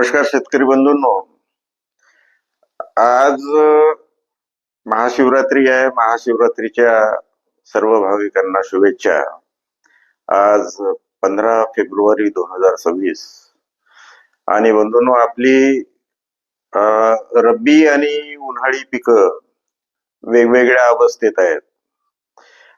नमस्कार शेतकरी बंधूंनो. आज महाशिवरात्री आहे. महाशिवरात्रीच्या सर्व भाविकांना शुभेच्छा. आज 15 फेब्रुवारी 2026 आणि बंधूंनो, आपली रब्बी आणि उन्हाळी पिकं वेगवेगळ्या अवस्थेत आहेत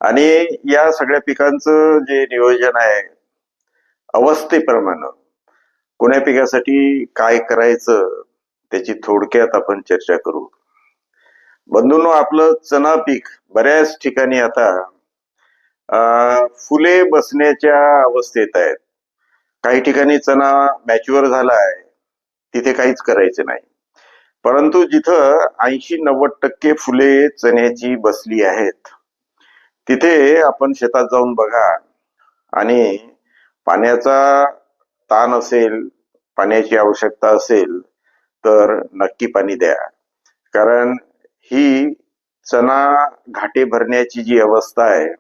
आणि या सगळ्या पिकांचं जे नियोजन आहे अवस्थेप्रमाणे कोण्या पिकासाठी काय करायचं त्याची थोडक्यात आपण चर्चा करू. बंधूंनो, आपलं चणा पीक बऱ्याच ठिकाणी आता फुले बसण्याच्या अवस्थेत आहेत. काही ठिकाणी चणा मॅच्युअर झाला आहे, तिथे काहीच करायचं नाही. परंतु जिथं 80-90% फुले चण्याची बसली आहेत तिथे आपण शेतात जाऊन बघा आणि पाण्याचा ताण असेल, पाण्याची आवश्यकता असेल तर नक्की पाणी द्या. कारण ही चणा घाटे भरण्याची जी अवस्था आहे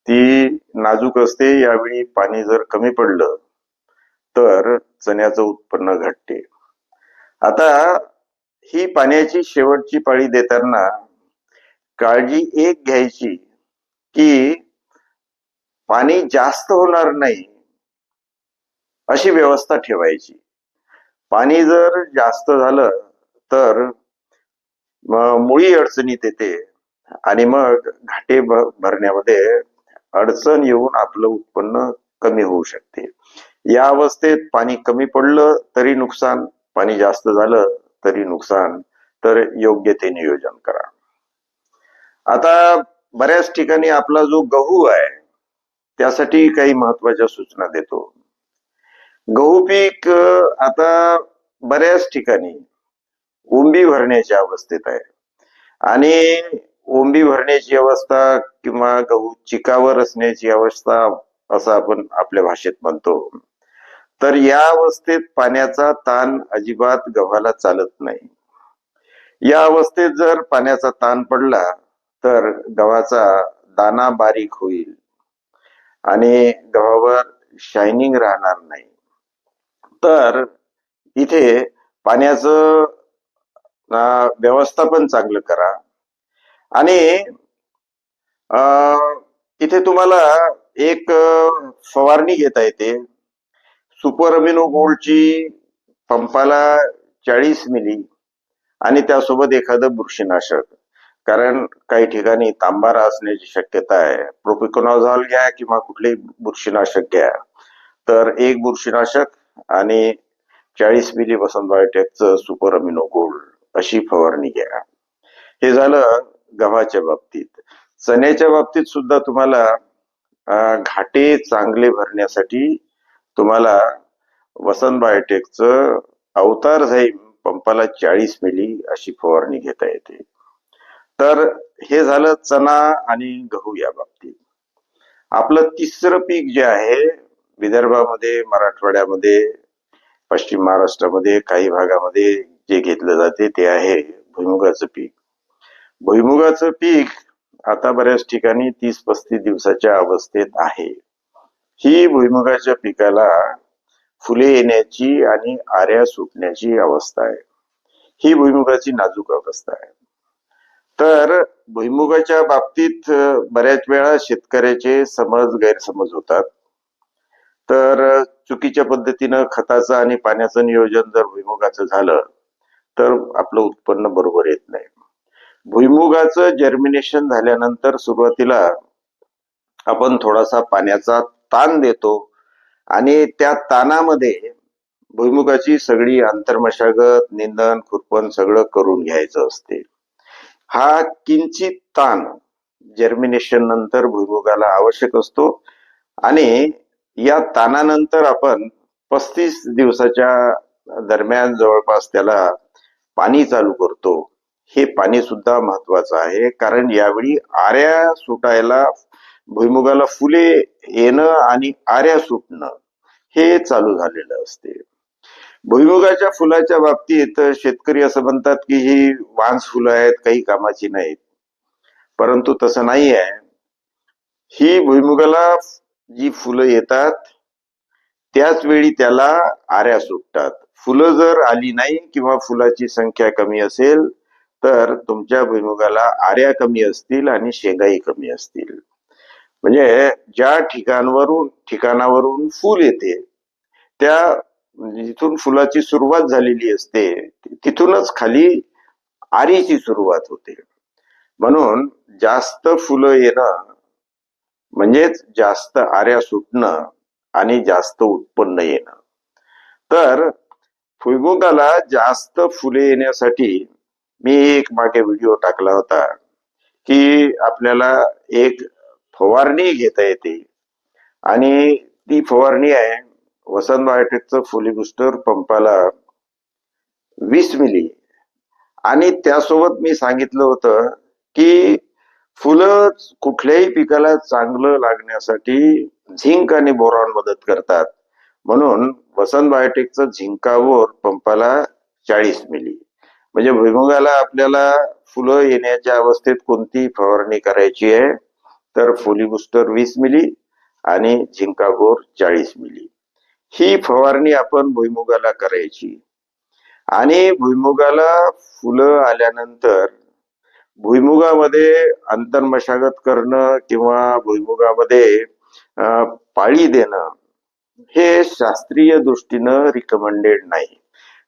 ती नाजूक असते. यावेळी पाणी जर कमी पडलं तर चण्याचं उत्पन्न घटते. आता ही पाण्याची शेवटची पाळी देताना काळजी एक घ्यायची की पाणी जास्त होणार नाही अशी व्यवस्था ठेवायची. पाणी जर जास्त झालं तर मुळी अडचणीत येते आणि मग घाटे भरण्यामध्ये अडचण येऊन आपलं उत्पन्न कमी होऊ शकते. या अवस्थेत पाणी कमी पडलं तरी नुकसान, पाणी जास्त झालं तरी नुकसान. तर योग्य ते नियोजन करा. आता बऱ्याच ठिकाणी आपला जो गहू आहे त्यासाठी काही महत्वाच्या सूचना देतो. गहू पीक आता बऱ्याच ठिकाणी ओंबी भरण्याच्या अवस्थेत आहे आणि ओंबी भरण्याची अवस्था किंवा गहू चिकावर असण्याची अवस्था असं आपण आपल्या भाषेत म्हणतो. तर या अवस्थेत पाण्याचा ताण अजिबात गव्हाला चालत नाही. या अवस्थेत जर पाण्याचा ताण पडला तर गव्हाचा दाना बारीक होईल आणि गव्हावर शायनिंग राहणार नाही. तर इथे पाण्याचं व्यवस्थापन चांगलं करा आणि इथे तुम्हाला एक फवारणी घेता येते. सुपर अमिनो गोल्डची पंपाला 40 मिली आणि त्यासोबत एखादं बुरशीनाशक. कारण काही ठिकाणी तांबारा असण्याची शक्यता आहे. प्रोपिकोनॉझॉल घ्या किंवा कुठलेही बुरशीनाशक घ्या. तर एक बुरशीनाशक आणि 40 मिली वसंत बायोटेकचं सुपर अमिनो गोल्ड अशी फवारणी घ्या. हे झालं गव्हाच्या बाबतीत. चण्याच्या बाबतीत सुद्धा तुम्हाला घाटे चांगले भरण्यासाठी तुम्हाला वसंत बायोटेकचं अवतार झाईम पंपाला 40 मिली अशी फवारणी घेता येते. तर हे झालं चणा आणि गहू या बाबतीत. आपलं तिसरं पीक जे आहे विदर्भामध्ये, मराठवाड्यामध्ये, पश्चिम महाराष्ट्रामध्ये काही भागामध्ये जे घेतलं जाते ते आहे भुईमुगाचं पीक. भुईमुगाचं पीक आता बऱ्याच ठिकाणी 30-35 दिवसाच्या अवस्थेत आहे. ही भुईमुगाच्या पिकाला फुले येण्याची आणि आऱ्या सुटण्याची अवस्था आहे. ही भुईमुगाची नाजूक अवस्था आहे. तर भुईमुगाच्या बाबतीत बऱ्याच वेळा शेतकऱ्याचे गैरसमज होतात. तर चुकीच्या पद्धतीनं खताचं आणि पाण्याचं नियोजन जर भुईमुगाचं झालं तर आपलं उत्पन्न बरोबर येत नाही. भुईमुगाचं जर्मिनेशन झाल्यानंतर सुरुवातीला आपण थोडासा पाण्याचा ताण देतो आणि त्या ताणामध्ये भुईमुगाची सगळी आंतरमशागत, निंदन, खुरपण सगळं करून घ्यायचं असते. हा किंचित ताण जर्मिनेशन नंतर भुईमुगाला आवश्यक असतो आणि या ताणानंतर आपण 35 दिवसाच्या दरम्यान जवळपास त्याला पाणी चालू करतो. हे पाणी सुद्धा महत्वाचं आहे कारण यावेळी आऱ्या सुटायला, भुईमुगाला फुले येणं आणि आऱ्या सुटणं हे चालू झालेलं असते. भुईमुगाच्या फुलाच्या बाबतीत शेतकरी असं म्हणतात की ही वांस फुलं आहेत, काही कामाची नाहीत. परंतु तसं नाही आहे. ही भुईमुगाला जी फुलं येतात त्याच वेळी त्याला आऱ्या सुटतात. फुलं जर आली नाही किंवा फुलाची संख्या कमी असेल तर तुमच्या भुईमुगाला आऱ्या कमी असतील आणि शेंगाही कमी असतील. म्हणजे ज्या ठिकाणावरून फूल येते त्या जिथून फुलाची सुरुवात झालेली असते तिथूनच खाली आरीची सुरुवात होते. म्हणून जास्त फुलं येणं म्हणजेच जास्त आऱ्या सुटणं आणि जास्त उत्पन्न येणं. तर भुईमुगाला जास्त फुले येण्यासाठी मी एक मागे व्हिडिओ टाकला होता की आपल्याला एक फवारणी घेता येते आणि ती फवारणी आहे वसंत बायोटेकचं फुली बुस्टर पंपाला 20 मिली. आणि त्यासोबत मी सांगितलं होतं की फुलं कुठल्याही पिकाला चांगलं लागण्यासाठी झिंक आणि बोरॉन मदत करतात. म्हणून वसंत बायोटेकचं झिंकावर पंपाला 40 मिली. म्हणजे भुईमुगाला आपल्याला फुलं येण्याच्या अवस्थेत कोणती फवारणी करायची आहे तर फुली बुस्टर 20 मिली आणि झिंकागोर 40 मिली ही फवारणी आपण भुईमुगाला करायची. आणि भुईमुगाला फुलं आल्यानंतर भुईमुगामध्ये अंतर्मशागत करणं किंवा भुईमुगामध्ये पाळी देणं हे शास्त्रीय दृष्टीनं रिकमेंडेड नाही.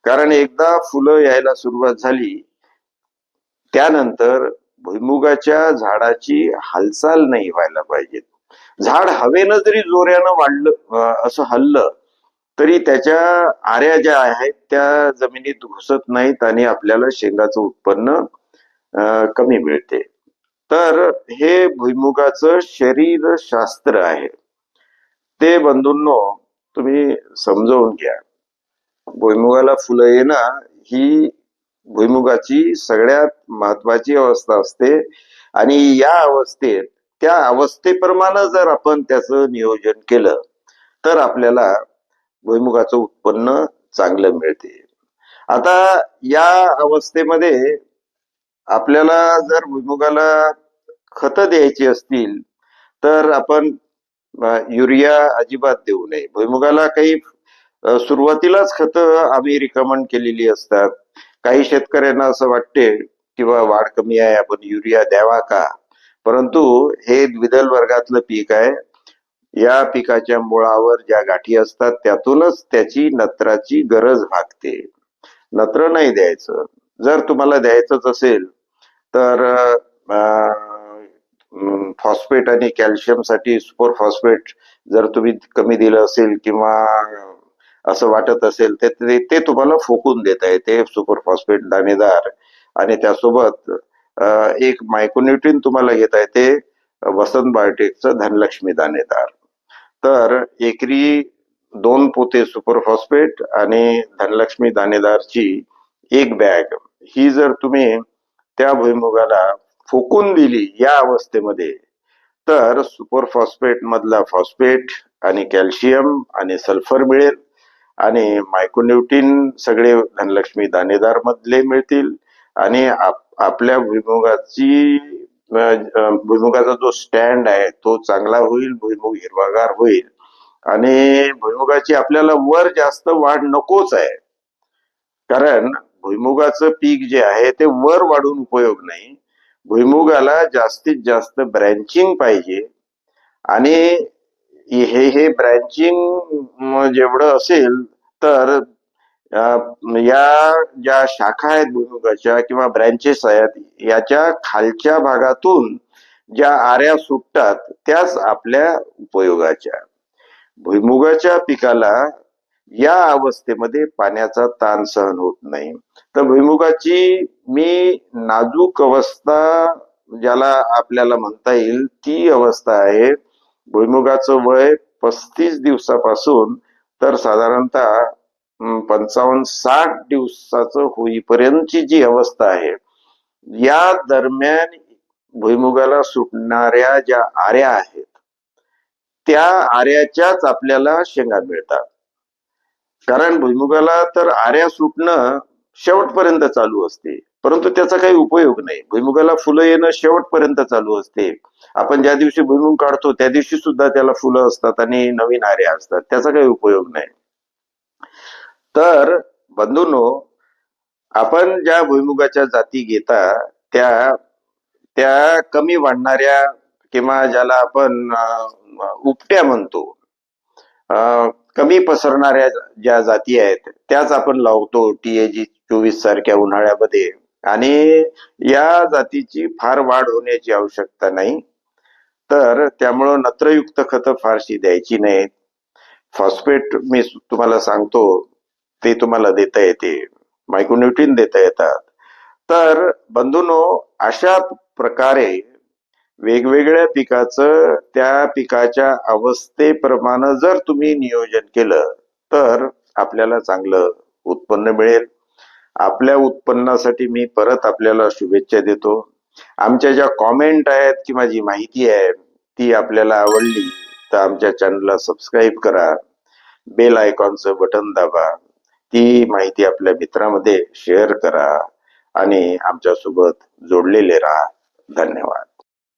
कारण एकदा फुलं यायला सुरुवात झाली त्यानंतर भुईमुगाच्या झाडाची हालचाल नाही व्हायला पाहिजे. झाड हवेनं जरी जोऱ्यानं वाढलं असं हललं तरी त्याच्या आऱ्या ज्या आहेत त्या जमिनीत घुसत नाहीत आणि आपल्याला शेंगाचं उत्पन्न कमी मिळते. तर हे भुईमुगाचं शरीरशास्त्र आहे. ते बंधूंनो तुम्ही समजावून घ्या. भुईमुगाला फुलं येणं ही भुईमुगाची सगळ्यात महत्वाची अवस्था असते आणि या अवस्थेत त्या अवस्थेप्रमाणे जर आपण त्याचं नियोजन केलं तर आपल्याला भुईमुगाचं उत्पन्न चांगलं मिळते. आता या अवस्थेमध्ये आपल्याला जर भुईमुगाला खतं द्यायची असतील तर आपण युरिया अजिबात देऊ नये. भुईमुगाला काही सुरुवातीलाच खतं आम्ही रिकमेंड केलेली असतात. काही शेतकऱ्यांना असं वाटते किंवा वाढ कमी आहे आपण युरिया द्यावा का, परंतु हे द्विदल वर्गातलं पीक आहे. या पिकाच्या मुळावर ज्या गाठी असतात त्यातूनच त्याची नत्राची गरज भागते. नत्र नाही द्यायचं. जर तुम्हाला द्यायचंच असेल तर फॉस्फेट आणि कॅल्शियम साठी सुपर फॉस्फेट जर तुम्ही कमी दिलं असेल किंवा असं वाटत असेल तर ते तुम्हाला फोकून देता येते सुपर फॉस्फेट दाणेदार. आणि त्यासोबत एक मायक्रोन्यूट्रिन तुम्हाला घेता येते वसंत बायोटेकचं धनलक्ष्मी दाणेदार. तर एकरी 2 पोते सुपर फॉस्फेट आणि धनलक्ष्मी दाणेदारची एक बॅग ही जर तुम्ही त्या भुईमुगाला फोकून दिली या अवस्थेमध्ये तर सुपर फॉस्फेट मधला फॉस्फेट आणि कॅल्शियम आणि सल्फर मिळेल आणि मायक्रोन्यूट्रिन सगळे धनलक्ष्मी दाणेदार मधले मिळतील आणि आपल्या भुईमुगाचा जो स्टँड आहे तो चांगला होईल. भुईमुग हिरवागार होईल आणि भुईमुगाची आपल्याला वर जास्त वाढ नकोच आहे. कारण भुईमुगाचं पीक जे आहे ते वर वाढून उपयोग नाही. भुईमुगाला जास्तीत जास्त ब्रँचिंग पाहिजे आणि हे ब्रँचिंग जेवढं असेल तर या ज्या शाखा आहेत भुईमुगाच्या किंवा ब्रँचेस आहेत याच्या खालच्या भागातून ज्या आऱ्या सुटतात त्याच आपल्या उपयोगाच्या. भुईमुगाच्या पिकाला या अवस्थेमध्ये पाण्याचा ताण सहन होत नाही. तर भुईमुगाची मी नाजूक अवस्था ज्याला आपल्याला म्हणता येईल ती अवस्था आहे. भुईमुगाचं वय 35 दिवसापासून तर साधारणतः 55-60 दिवसाचं होईपर्यंतची जी अवस्था आहे या दरम्यान भुईमुगाला सुटणाऱ्या ज्या आऱ्या आहेत त्या आऱ्याच्याच आपल्याला शेंगा मिळतात. कारण भुईमुगाला तर आऱ्या सुटणं शेवटपर्यंत चालू असते परंतु त्याचा काही उपयोग नाही. भुईमुगाला फुलं येणं शेवटपर्यंत चालू असते. आपण ज्या दिवशी भुईमुग काढतो त्या दिवशी सुद्धा त्याला फुलं असतात आणि नवीन आऱ्या असतात. त्याचा काही उपयोग नाही. तर बंधूंनो, आपण ज्या भुईमुगाच्या जाती घेता त्या त्या कमी वाढणाऱ्या किंवा ज्याला आपण उपट्या म्हणतो, कमी पसरणाऱ्या ज्या जाती आहेत त्याच आपण लावतो TAG 24 सारख्या उन्हाळ्यामध्ये, आणि या जातीची फार वाढ होण्याची आवश्यकता नाही. तर त्यामुळं नत्रयुक्त खतं फारशी द्यायची नाहीत. फॉस्फेट मी तुम्हाला सांगतो ते तुम्हाला देता येते, मायक्रोन्यूट्रिन देता येतात. तर बंधूंनो, अशा प्रकारे वेगवेगळ्या पिकाचं त्या पिकाच्या अवस्थेप्रमाणे जर तुम्ही नियोजन केलं तर आपल्याला चांगलं उत्पन्न मिळेल. आपल्या उत्पन्नासाठी मी परत आपल्याला शुभेच्छा देतो. आमच्या ज्या कॉमेंट आहेत किंवा जी माहिती आहे ती आपल्याला आवडली तर आमच्या चॅनलला सबस्क्राईब करा, बेल आयकॉनचं बटन दाबा, ती माहिती आपल्या मित्रांमध्ये शेअर करा आणि आमच्यासोबत जोडलेले राहा. धन्यवाद.